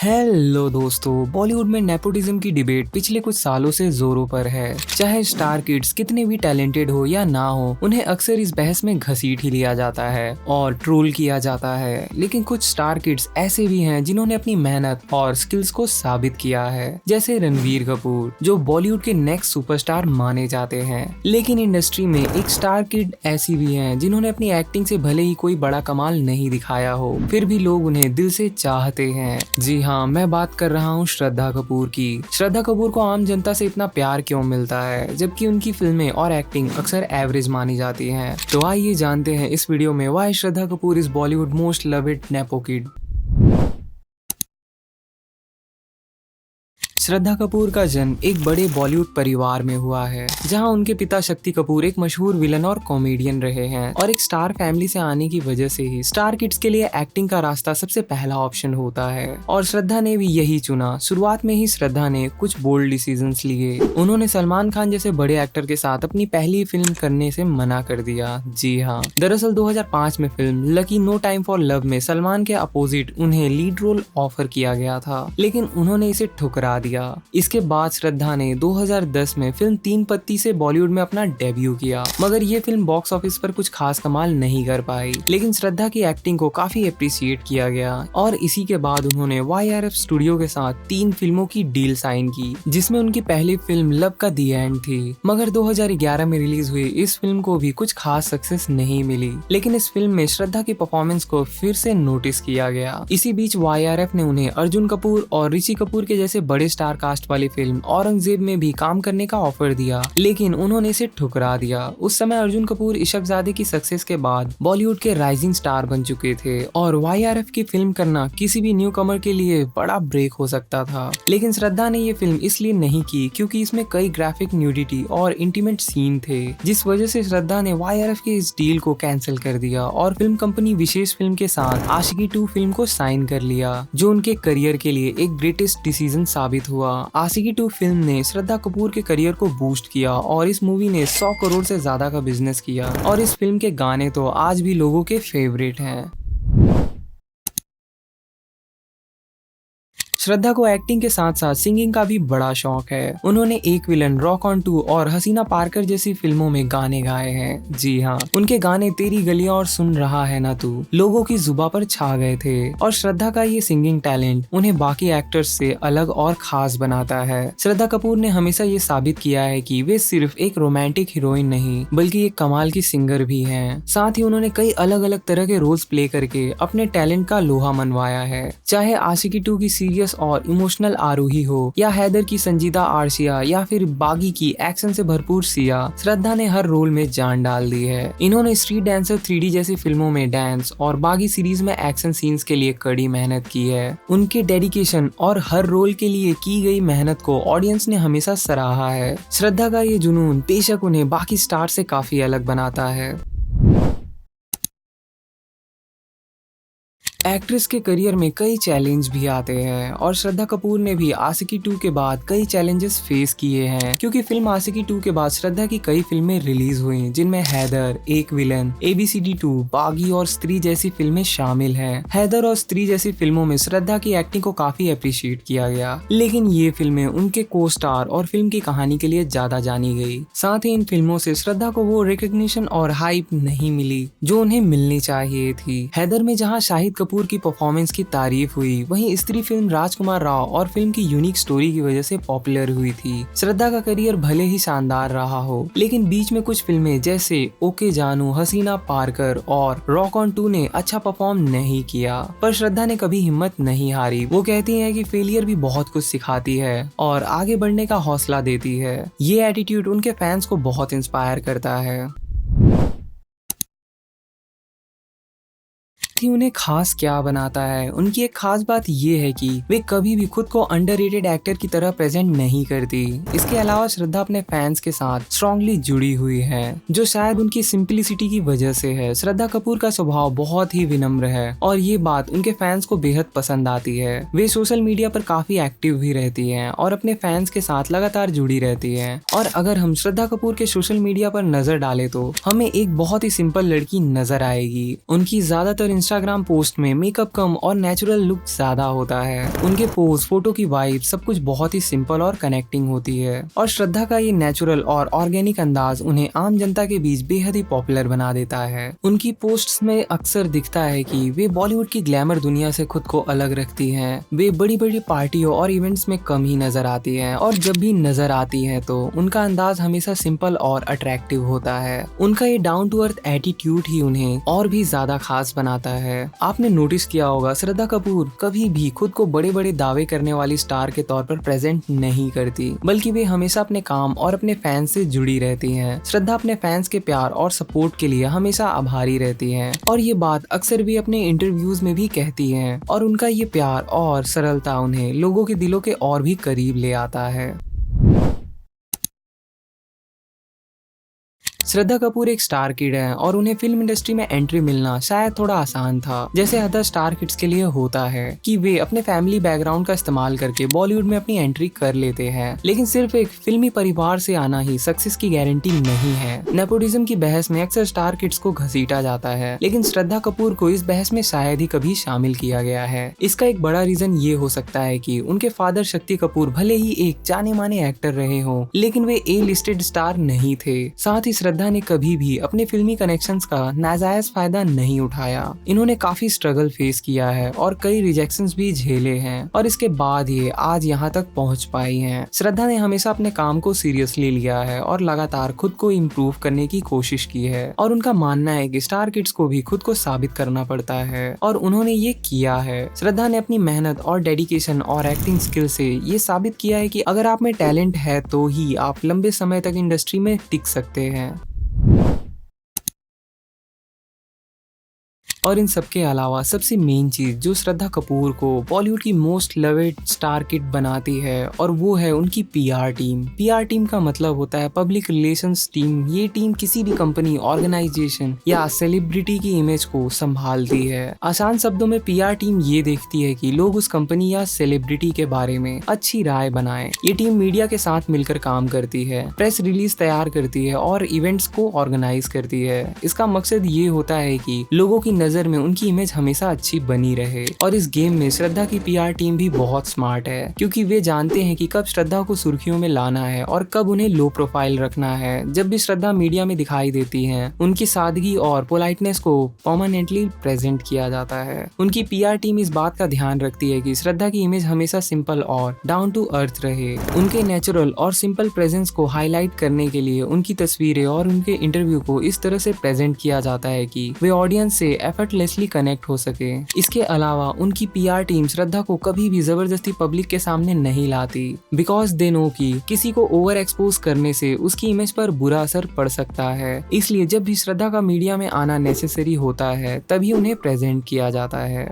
Hello दोस्तों, बॉलीवुड में nepotism की डिबेट पिछले कुछ सालों से जोरों पर है। चाहे स्टार किड्स कितने भी टैलेंटेड हो या ना हो, उन्हें अक्सर इस बहस में घसीट ही लिया जाता है और ट्रोल किया जाता है। लेकिन कुछ स्टार किड्स ऐसे भी हैं जिन्होंने अपनी मेहनत और स्किल्स को साबित किया है, जैसे रणवीर कपूर, जो बॉलीवुड के नेक्स्ट सुपरस्टार माने जाते हैं। लेकिन इंडस्ट्री में एक स्टार किड ऐसी भी हैं जिन्होंने अपनी एक्टिंग से भले ही कोई बड़ा कमाल नहीं दिखाया हो, फिर भी लोग उन्हें दिल से चाहते हैं। जी हाँ, मैं बात कर रहा हूँ श्रद्धा कपूर की। श्रद्धा कपूर को आम जनता से इतना प्यार क्यों मिलता है, जबकि उनकी फिल्में और एक्टिंग अक्सर एवरेज मानी जाती हैं? तो आइए जानते हैं इस वीडियो में why Shraddha Kapoor is Bollywood most loved nepo kid. Shraddha Kapoor का जन्म एक बड़े बॉलीवुड परिवार में हुआ है, जहां उनके पिता शक्ति कपूर एक मशहूर विलन और कॉमेडियन रहे हैं। और एक स्टार फैमिली से आने की वजह से ही स्टार किड्स के लिए एक्टिंग का रास्ता सबसे पहला ऑप्शन होता है, और श्रद्धा ने भी यही चुना। शुरुआत में ही श्रद्धा ने कुछ बोल्ड डिसीजंस लिए। उन्होंने सलमान खान जैसे बड़े एक्टर के साथ अपनी पहली फिल्म करने से मना कर दिया। जी हाँ, दरअसल 2005 में film Lucky no time for love में सलमान के अपोजिट उन्हें लीड रोल ऑफर किया गया था, लेकिन उन्होंने इसे ठुकरा दिया। इसके बाद श्रद्धा ने 2010 में फिल्म तीन पत्ती से बॉलीवुड में अपना डेब्यू किया, मगर ये फिल्म बॉक्स ऑफिस पर कुछ खास कमाल नहीं कर पाई। लेकिन श्रद्धा की एक्टिंग को काफी अप्रिशिएट किया गया, और इसी के बाद उन्होंने YRF स्टूडियो के साथ 3 फिल्मों की डील साइन की, जिसमें उनकी पहली फिल्म लव का दी एंड थी। मगर 2011 में रिलीज हुई इस फिल्म को भी कुछ खास सक्सेस नहीं मिली। लेकिन इस फिल्म में श्रद्धा की परफॉर्मेंस को फिर से नोटिस किया गया। इसी बीच YRF ने उन्हें अर्जुन कपूर और ऋषि कपूर के जैसे बड़े स्टार कास्ट वाली फिल्म औरंगजेब में भी काम करने का ऑफर दिया, लेकिन उन्होंने इसे ठुकरा दिया। उस समय अर्जुन कपूर इशकजादे की सक्सेस के बाद बॉलीवुड के राइजिंग स्टार बन चुके थे, और YRF की फिल्म करना किसी भी न्यू कमर के लिए बड़ा ब्रेक हो सकता था। लेकिन श्रद्धा ने ये फिल्म इसलिए नहीं की क्योंकि इसमें कई ग्राफिक न्यूडिटी और इंटीमेट सीन थे, जिस वजह से श्रद्धा ने YRF के इस डील को कैंसिल कर दिया और फिल्म कंपनी विशेष फिल्म के साथ आशिकी 2 फिल्म को साइन कर लिया, जो उनके करियर के लिए एक ग्रेटेस्ट डिसीजन साबित हुआ। आशिकी 2 फिल्म ने श्रद्धा कपूर के करियर को बूस्ट किया, और इस मूवी ने 100 करोड़ से ज्यादा का बिजनेस किया, और इस फिल्म के गाने तो आज भी लोगों के फेवरेट हैं। श्रद्धा को एक्टिंग के साथ साथ सिंगिंग का भी बड़ा शौक है। उन्होंने एक विलन, रॉक ऑन 2 और हसीना पारकर जैसी फिल्मों में गाने गाए हैं। जी हाँ, उनके गाने तेरी गलियां और सुन रहा है ना तू लोगों की जुबां पर छा गए थे। और श्रद्धा का ये सिंगिंग टैलेंट उन्हें बाकी एक्टर्स से अलग और खास बनाता है। श्रद्धा कपूर ने हमेशा ये साबित किया है कि वे सिर्फ एक रोमांटिक हीरोइन नहीं, बल्कि एक कमाल की सिंगर भी हैं। साथ ही उन्होंने कई अलग अलग तरह के रोल्स प्ले करके अपने टैलेंट का लोहा मनवाया है। चाहे आशिकी 2 की सीरियस और इमोशनल आरूही हो, या हैदर की संजीदा आर्शिया, या फिर बागी की एक्शन से भरपूर सिया, श्रद्धा ने हर रोल में जान डाल दी है। इन्होंने स्ट्रीट डांसर 3D जैसी फिल्मों में डांस और बागी सीरीज में एक्शन सीन्स के लिए कड़ी मेहनत की है। उनके डेडिकेशन और हर रोल के लिए की गई मेहनत को ऑडियंस ने हमेशा सराहा है। श्रद्धा का ये जुनून बेशक उन्हें बाकी स्टार से काफी अलग बनाता है। एक्ट्रेस के करियर में कई चैलेंज भी आते हैं, और श्रद्धा कपूर ने भी आशिकी 2 के बाद कई चैलेंजेस फेस किए हैं, क्योंकि फिल्म आशिकी 2 के बाद श्रद्धा की कई फिल्में रिलीज हुई, जिनमें हैदर, एक विलन, ABCD 2, बागी और स्त्री जैसी फिल्में शामिल हैं। हैदर और स्त्री जैसी फिल्मों में श्रद्धा की एक्टिंग को काफी अप्रिशिएट किया गया, लेकिन ये फिल्में उनके को स्टार और फिल्म की कहानी के लिए ज्यादा जानी गई। साथ ही इन फिल्मों से श्रद्धा को वो रिकॉग्निशन और हाइप नहीं मिली जो उन्हें मिलनी चाहिए थी। हैदर में जहाँ शाहिद कपूर की परफॉर्मेंस की तारीफ हुई, वहीं स्त्री फिल्म राजकुमार राव और फिल्म की यूनिक स्टोरी की वजह से पॉपुलर हुई थी। श्रद्धा का करियर भले ही शानदार रहा हो, लेकिन बीच में कुछ फिल्में जैसे ओके जानू, हसीना पारकर और रॉक ऑन 2 ने अच्छा परफॉर्म नहीं किया। पर श्रद्धा ने कभी हिम्मत नहीं हारी। वो कहती हैं कि फेलियर भी बहुत कुछ सिखाती है और आगे बढ़ने का हौसला देती है। ये एटीट्यूड उनके फैंस को बहुत इंस्पायर करता है। उन्हें खास क्या बनाता है? उनकी एक खास बात ये है कि वे कभी भी खुद को अंडररेटेड एक्टर की तरह प्रेजेंट नहीं करती। इसके अलावा श्रद्धा अपने फैंस के साथ स्ट्रांगली जुड़ी हुई है, जो शायद उनकी सिंपलिसिटी की वजह से है। श्रद्धा कपूर का स्वभाव बहुत ही विनम्र है, और ये बात उनके फैंस को बेहद पसंद आती है। वे सोशल मीडिया पर काफी एक्टिव भी रहती हैं और अपने फैंस के साथ लगातार जुड़ी रहती हैं। और अगर हम श्रद्धा कपूर के सोशल मीडिया पर नजर डालें तो हमें एक बहुत ही सिंपल लड़की नजर आएगी। उनकी ज्यादातर इंस्टाग्राम पोस्ट में मेकअप कम और नेचुरल लुक ज्यादा होता है। उनके पोस्ट, फोटो की वाइब सब कुछ बहुत ही सिंपल और कनेक्टिंग होती है और श्रद्धा का ये नेचुरल और ऑर्गेनिक अंदाज उन्हें आम जनता के बीच बेहद ही पॉपुलर बना देता है। उनकी पोस्ट्स में अक्सर दिखता है कि वे बॉलीवुड की ग्लैमर दुनिया से खुद को अलग रखती हैं। वे बड़ी बड़ी पार्टियों और इवेंट्स में कम ही नजर आती हैं और जब भी नजर आती हैं तो उनका अंदाज हमेशा सिंपल और अट्रैक्टिव होता है। उनका ये डाउन टू अर्थ एटीट्यूड ही उन्हें और भी ज्यादा खास बनाता है। आपने नोटिस किया होगा श्रद्धा कपूर कभी भी खुद को बड़े बड़े दावे करने वाली स्टार के तौर पर प्रेजेंट नहीं करती, बल्कि वे हमेशा अपने काम और अपने फैंस से जुड़ी रहती हैं। श्रद्धा अपने फैंस के प्यार और सपोर्ट के लिए हमेशा आभारी रहती हैं और ये बात अक्सर भी अपने इंटरव्यूज में भी कहती हैं और उनका ये प्यार और सरलता उन्हें लोगों के दिलों के और भी करीब ले आता है। श्रद्धा कपूर एक स्टार किड है और उन्हें फिल्म इंडस्ट्री में एंट्री मिलना शायद थोड़ा आसान था, जैसे अदर स्टार किड्स के लिए होता है कि वे अपने फैमिली बैकग्राउंड का इस्तेमाल करके बॉलीवुड में अपनी एंट्री कर लेते हैं। लेकिन सिर्फ एक फिल्मी परिवार से आना ही सक्सेस की गारंटी नहीं है। नेपोटिज्म की बहस में अक्सर स्टार किड्स को घसीटा जाता है, लेकिन श्रद्धा कपूर को इस बहस में शायद ही कभी शामिल किया गया है। इसका एक बड़ा रीजन ये हो सकता है कि उनके फादर शक्ति कपूर भले ही एक जाने माने एक्टर रहे हों, लेकिन वे ए लिस्टेड स्टार नहीं थे। साथ ही श्रद्धा ने कभी भी अपने फिल्मी कनेक्शंस का नाजायज फायदा नहीं उठाया। इन्होंने काफी स्ट्रगल फेस किया है और कई रिजेक्शंस भी झेले हैं और इसके बाद ये आज यहाँ तक पहुँच पाई हैं। श्रद्धा ने हमेशा अपने काम को सीरियसली लिया है और लगातार खुद को इम्प्रूव करने की कोशिश की है और उनका मानना है कि स्टार किड्स को भी खुद को साबित करना पड़ता है और उन्होंने ये किया है। श्रद्धा ने अपनी मेहनत और डेडिकेशन और एक्टिंग स्किल से ये साबित किया है कि अगर आप में टैलेंट है तो ही आप लंबे समय तक इंडस्ट्री में टिक सकते हैं। और इन सब के अलावा सबसे मेन चीज जो श्रद्धा कपूर को बॉलीवुड की मोस्ट लवेड स्टार किड बनाती है और वो है उनकी पीआर टीम। पीआर टीम का मतलब होता है पब्लिक रिलेशंस टीम। ये टीम किसी भी कंपनी, ऑर्गेनाइजेशन या सेलिब्रिटी की इमेज को संभालती है। आसान शब्दों में पीआर टीम ये देखती है कि लोग उस कंपनी या सेलिब्रिटी के बारे में अच्छी राय बनाएं। ये टीम मीडिया के साथ मिलकर काम करती है, प्रेस रिलीज तैयार करती है और इवेंट्स को ऑर्गेनाइज करती है। इसका मकसद ये होता है कि लोगों की नजर में उनकी इमेज हमेशा अच्छी बनी रहे। और इस गेम में श्रद्धा की पीआर टीम भी बहुत स्मार्ट है, क्योंकि वे जानते हैं कि कब श्रद्धा को सुर्खियों में लाना है और कब उन्हें लो प्रोफाइल रखना है। जब भी श्रद्धा मीडिया में दिखाई देती हैं, उनकी सादगी और पोलाइटनेस को परमानेंटली प्रेजेंट किया जाता है। उनकी पीआर टीम इस बात का ध्यान रखती है कि श्रद्धा की इमेज हमेशा सिंपल और डाउन टू अर्थ रहे। उनके नेचुरल और सिंपल प्रेजेंस को हाईलाइट करने के लिए उनकी तस्वीरें और उनके इंटरव्यू को इस तरह से प्रेजेंट किया जाता है कि वे ऑडियंस से एफर्टलेसली कनेक्ट हो सके। इसके अलावा उनकी पीआर टीम श्रद्धा को कभी भी जबरदस्ती पब्लिक के सामने नहीं लाती, बिकॉज दे नो कि किसी को ओवर एक्सपोज करने से उसकी इमेज पर बुरा असर पड़ सकता है। इसलिए जब भी श्रद्धा का मीडिया में आना नेसेसरी होता है तभी उन्हें प्रेजेंट किया जाता है।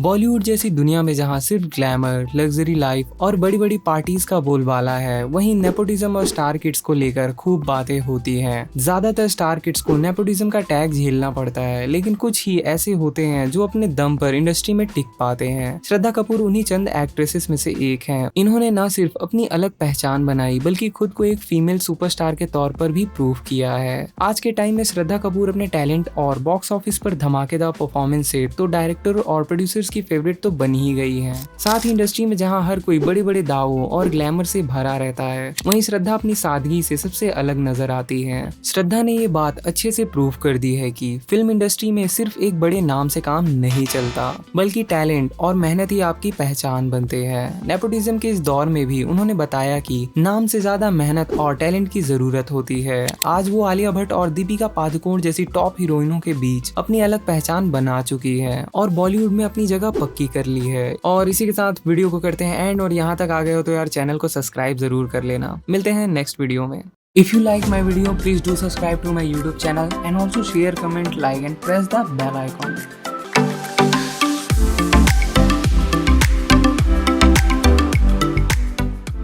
बॉलीवुड जैसी दुनिया में जहां सिर्फ ग्लैमर, लग्जरी लाइफ और बड़ी बड़ी पार्टीज का बोलबाला है, वहीं नेपोटिज्म और स्टार किड्स को लेकर खूब बातें होती हैं। ज्यादातर स्टार किड्स को नेपोटिज्म का टैग झेलना पड़ता है, लेकिन कुछ ही ऐसे होते हैं जो अपने दम पर इंडस्ट्री में टिक पाते हैं। श्रद्धा कपूर उन्हीं चंद एक्ट्रेसेस में से एक हैं। इन्होंने न सिर्फ अपनी अलग पहचान बनाई, बल्कि खुद को एक फीमेल सुपरस्टार के तौर पर भी प्रूव किया है। आज के टाइम में श्रद्धा कपूर अपने टैलेंट और बॉक्स ऑफिस पर धमाकेदार परफॉर्मेंस से तो डायरेक्टर और प्रोड्यूसर्स की फेवरेट तो बन ही गई है। साथ ही इंडस्ट्री में जहां हर कोई बड़े बड़े दावों और ग्लैमर से भरा रहता है, वहीं श्रद्धा अपनी सादगी से सबसे अलग नजर आती है। श्रद्धा ने ये बात अच्छे से प्रूव कर दी है कि फिल्म इंडस्ट्री में सिर्फ एक बड़े नाम से काम नहीं चलता, बल्कि टैलेंट और मेहनत ही आपकी पहचान बनते हैं। नेपोटिज्म के इस दौर में भी उन्होंने बताया कि नाम से ज्यादा मेहनत और टैलेंट की जरूरत होती है। आज वो आलिया भट्ट और दीपिका पादुकोण जैसी टॉप हीरोइनों के बीच अपनी अलग पहचान बना चुकी है और बॉलीवुड में अपनी जगह पक्की कर ली है। और इसी के साथ वीडियो को करते हैं एंड, और यहाँ तक आ गए हो तो यार चैनल को सब्सक्राइब जरूर कर लेना। मिलते हैं नेक्स्ट वीडियो में। If you like my video, please do subscribe to my YouTube channel and also share, comment, like and press the bell icon.